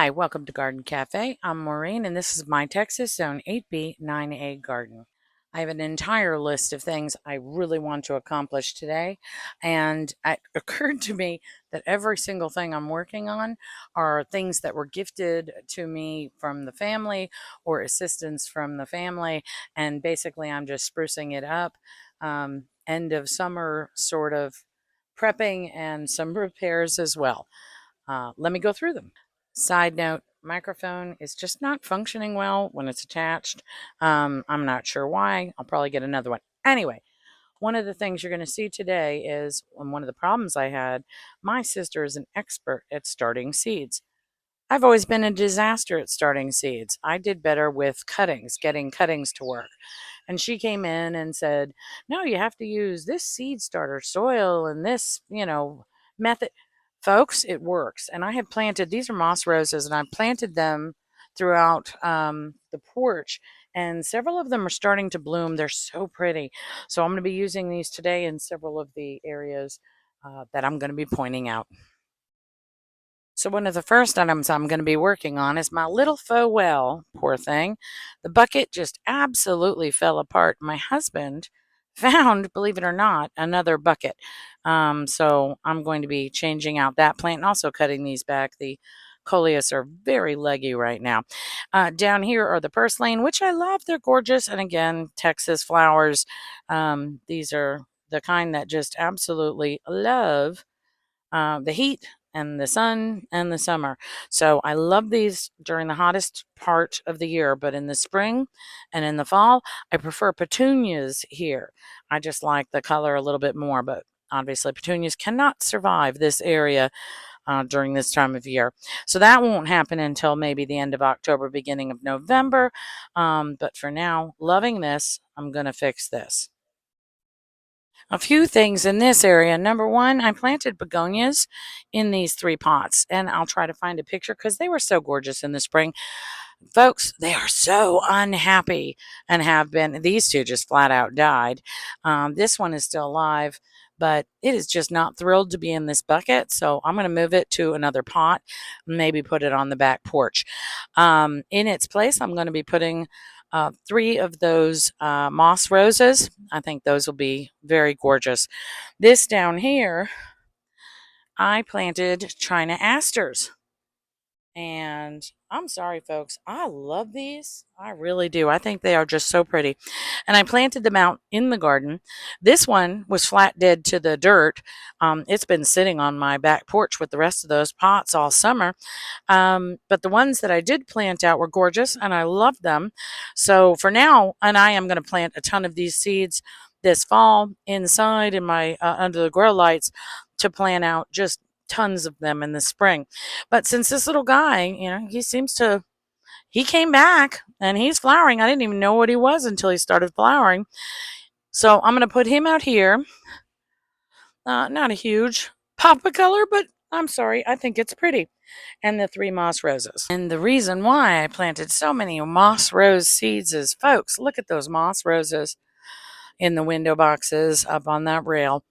Hi, welcome to Garden Cafe. I'm Maureen, and this is my Texas Zone 8B 9A garden. I have an entire list of things I really want to accomplish today, and it occurred to me that every single thing I'm working on are things that were gifted to me from the family or assistance from the family, and basically I'm just sprucing it up. End of summer sort of prepping and some repairs as well. Let me go through them. Side note, microphone is just not functioning well when it's attached. I'm not sure why. I'll probably get another one. Anyway, one of the things you're going to see today is one of the problems I had. My sister is an expert at starting seeds. I've always been a disaster at starting seeds. I did better with cuttings, getting cuttings to work. And she came in and said, no, you have to use this seed starter soil and this, method. Folks, it works. And I have planted, these are moss roses, and I've planted them throughout the porch. And several of them are starting to bloom. They're so pretty. So I'm going to be using these today in several of the areas that I'm going to be pointing out. So one of the first items I'm going to be working on is my little faux well. Poor thing. The bucket just absolutely fell apart. My husband found, believe it or not, another bucket. So I'm going to be changing out that plant and also cutting these back. The coleus are very leggy right now. Down here are the purslane, which I love. They're gorgeous. And again, Texas flowers. These are the kind that just absolutely love the heat and the sun and the summer. So I love these during the hottest part of the year, but in the spring and in the fall, I prefer petunias here. I just like the color a little bit more, but obviously petunias cannot survive this area during this time of year. So that won't happen until maybe the end of October, beginning of November. But for now, loving this, I'm going to fix this. A few things in this area. Number one, I planted begonias in these 3 pots, and I'll try to find a picture because they were so gorgeous in the spring. Folks, they are so unhappy and have been. These 2 just flat out died. This one is still alive, but it is just not thrilled to be in this bucket. So I'm going to move it to another pot, maybe put it on the back porch. In its place, I'm going to be putting 3 of those moss roses. I think those will be very gorgeous. This down here, I planted China asters. And I'm sorry, folks. I love these. I really do. I think they are just so pretty. And I planted them out in the garden. This one was flat dead to the dirt. It's been sitting on my back porch with the rest of those pots all summer. But the ones that I did plant out were gorgeous and I loved them. So for now, and I am going to plant a ton of these seeds this fall inside in my under the grow lights to plant out just tons of them in the spring. But since this little guy, he came back and he's flowering. I didn't even know what he was until he started flowering. So I'm going to put him out here. Not a huge pop of color, but I'm sorry, I think it's pretty. And the 3 moss roses. And the reason why I planted so many moss rose seeds is, folks, look at those moss roses in the window boxes up on that rail.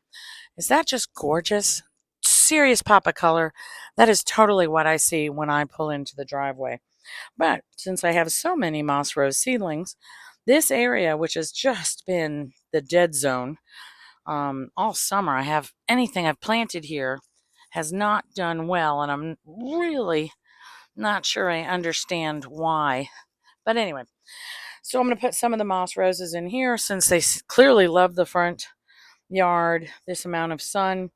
Is that just gorgeous? Serious pop of color. That is totally what I see when I pull into the driveway. But since I have so many moss rose seedlings, this area, which has just been the dead zone all summer, anything I've planted here has not done well, and I'm really not sure I understand why. But anyway, so I'm going to put some of the moss roses in here since they clearly love the front yard, this amount of sun.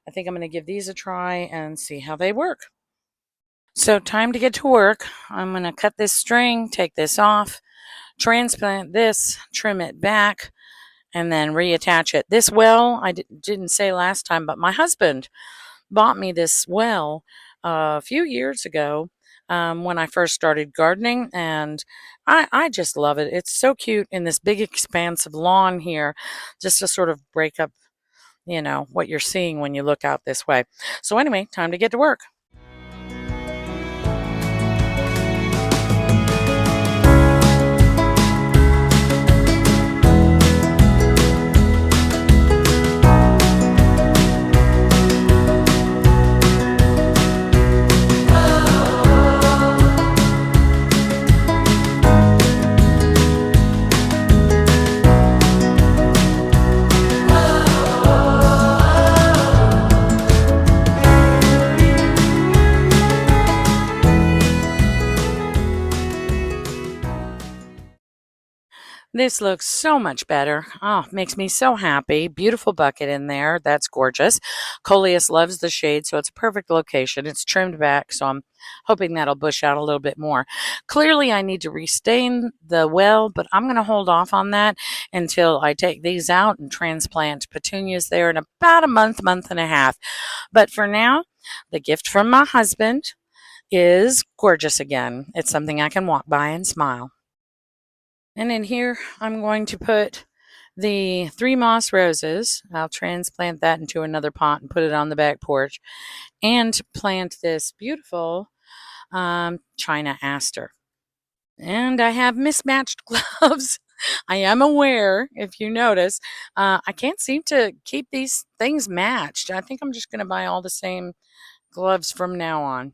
I think I'm going to give these a try and see how they work. So time to get to work. I'm going to cut this string, take this off, transplant this, trim it back, and then reattach it. This well, I didn't say last time, but my husband bought me this well a few years ago when I first started gardening, and I just love it. It's so cute in this big expanse of lawn here, just to sort of break up what you're seeing when you look out this way. So anyway, time to get to work. This looks so much better. Oh, makes me so happy. Beautiful bucket in there. That's gorgeous. Coleus loves the shade, so it's a perfect location. It's trimmed back, so I'm hoping that'll bush out a little bit more. Clearly, I need to restain the well, but I'm going to hold off on that until I take these out and transplant petunias there in about a month, month and a half. But for now, the gift from my husband is gorgeous again. It's something I can walk by and smile. And in here, I'm going to put the 3 moss roses. I'll transplant that into another pot and put it on the back porch and plant this beautiful China aster. And I have mismatched gloves. I am aware, if you notice, I can't seem to keep these things matched. I think I'm just going to buy all the same gloves from now on.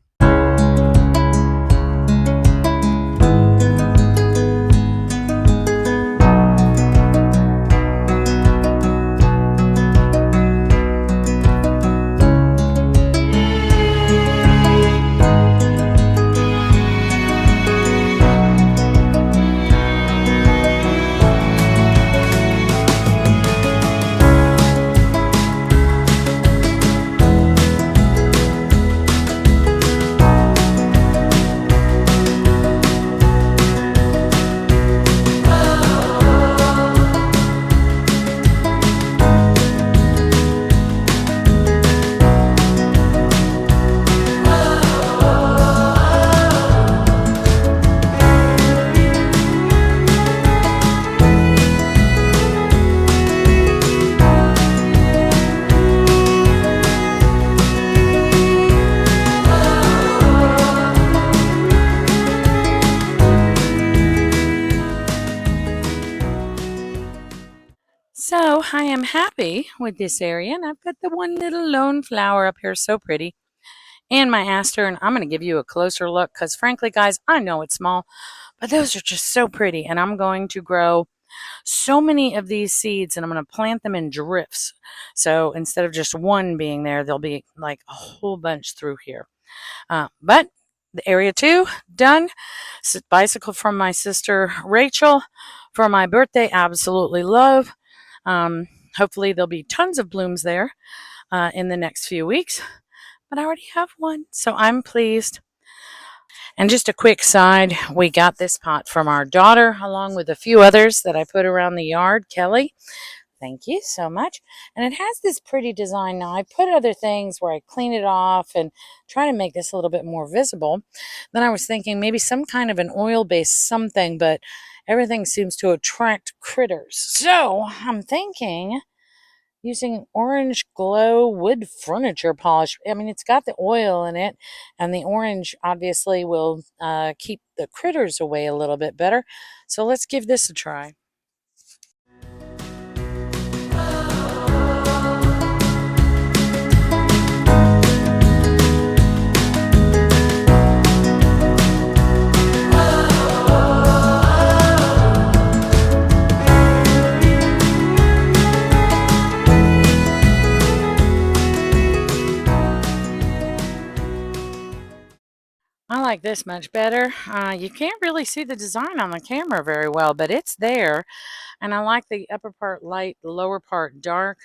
So I am happy with this area, and I've got the one little lone flower up here, so pretty, and my aster, and I'm going to give you a closer look because frankly, guys, I know it's small, but those are just so pretty, and I'm going to grow so many of these seeds, and I'm going to plant them in drifts. So instead of just one being there, there'll be like a whole bunch through here. But the area 2 done. Bicycle from my sister Rachel for my birthday. Absolutely love. Hopefully there'll be tons of blooms there in the next few weeks. But I already have one, so I'm pleased. And just a quick side, we got this pot from our daughter along with a few others that I put around the yard. Kelly, thank you so much. And it has this pretty design. Now, I put other things where I clean it off and try to make this a little bit more visible. Then I was thinking maybe some kind of an oil-based something, but everything seems to attract critters. So I'm thinking using Orange Glow wood furniture polish. I mean, it's got the oil in it, and the orange obviously will keep the critters away a little bit better. So let's give this a try. I like this much better. You can't really see the design on the camera very well, but it's there. And I like the upper part light, the lower part dark.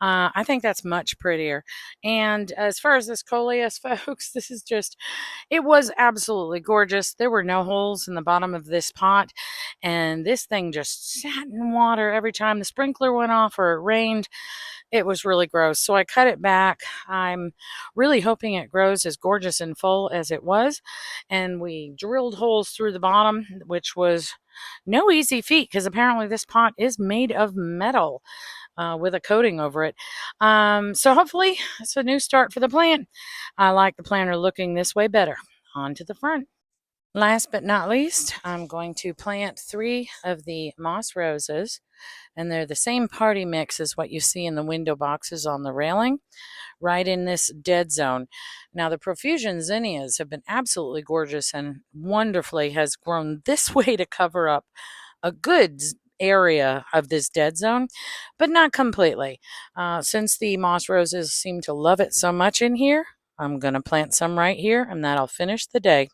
I think that's much prettier. And as far as this coleus, folks, this is just, it was absolutely gorgeous. There were no holes in the bottom of this pot. And this thing just sat in water every time the sprinkler went off or it rained. It was really gross. So I cut it back. I'm really hoping it grows as gorgeous and full as it was. And we drilled holes through the bottom, which was no easy feat because apparently this pot is made of metal with a coating over it. So hopefully it's a new start for the plant. I like the planter looking this way better. On to the front. Last but not least, I'm going to plant 3 of the moss roses, and they're the same party mix as what you see in the window boxes on the railing, right in this dead zone. Now, the profusion zinnias have been absolutely gorgeous and wonderfully has grown this way to cover up a good area of this dead zone, but not completely. Since the moss roses seem to love it so much in here, I'm going to plant some right here, and that'll finish the day.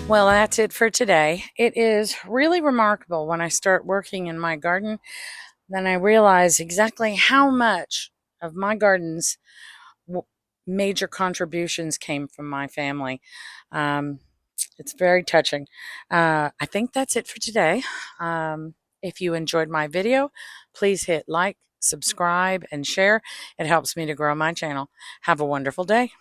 Well, that's it for today. It is really remarkable when I start working in my garden, then I realize exactly how much of my garden's major contributions came from my family. Um, it's very touching. I think that's it for today. If you enjoyed my video, please hit like, subscribe, and share. It helps me to grow my channel. Have a wonderful day.